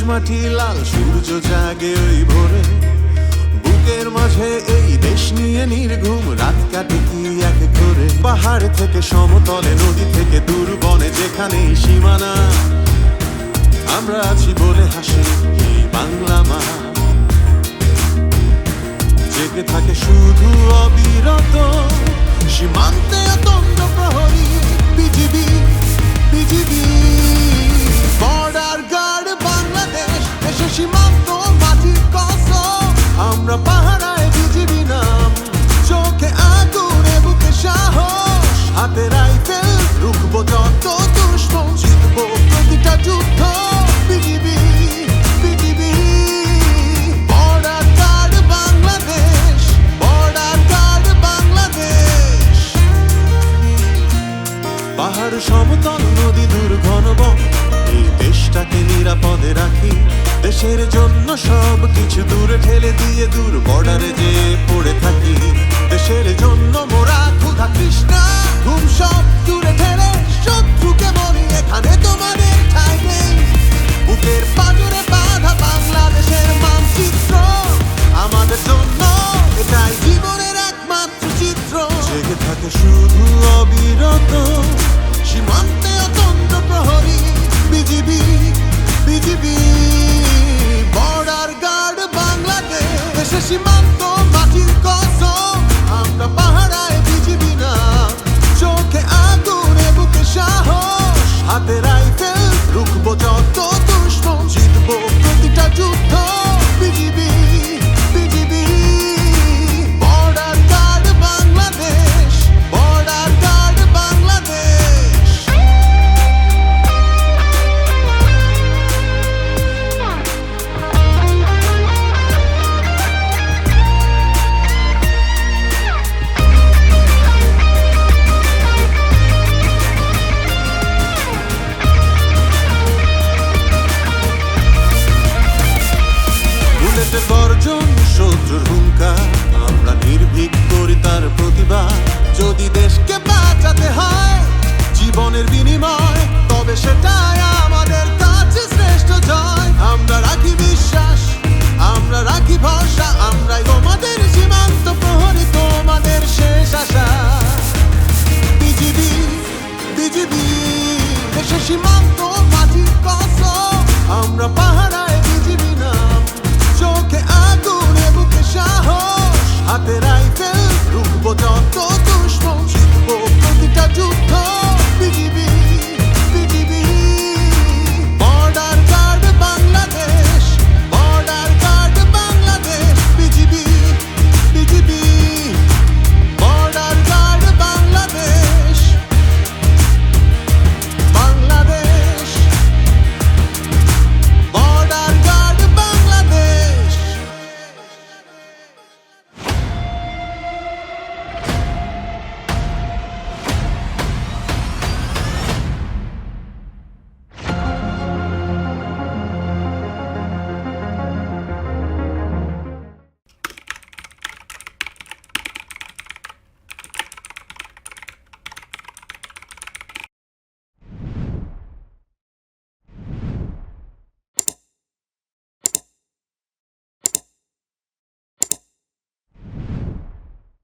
মাটি লাল সূর্য জাগে ওই ভোরে, বুকের মাঝে এই দেশ নিয়ে নির্ঘুম রাত কাটে কি এক করে। পাহাড় থেকে সমতলে, নদী থেকে দূর বনে, যেখানেই সীমানা, আমরা আছি বলে হাসে এই বাংলা মা। জেগে থাকে শুধু অবিরত সীমান্তে অতন্দ্র প্রহরী, BGB BGB border guard Bangladesh, দেশে সীমান্ত মাটির কসম। আমরা পাহারায় বিজিবি নাম, চোখে আগুনে বুকে সাহস, হাতে রাইফেল রুখবো যত দুশ্মন, জিতবো প্রতিটা যুদ্ধ। BGB BGB border guard Bangladesh, border guard Bangladesh. পাহাড় সমতল, নদী দূর ঘন বন, এই দেশটাকে নিরাপদে রাখি। দেশের জন্য সব কিছু দূরে ঠেলে দিয়ে দূর বর্ডারে যে পড়ে থাকি। দেশের জন্য মোরা ক্ষুধা তৃষ্ণা ঘুম সব দূরে ঠেলে শত্রুকে বলি এখানে তোমাদের ঠাঁই নেই। বুকের পাঁজরে বাঁধা বাংলাদেশের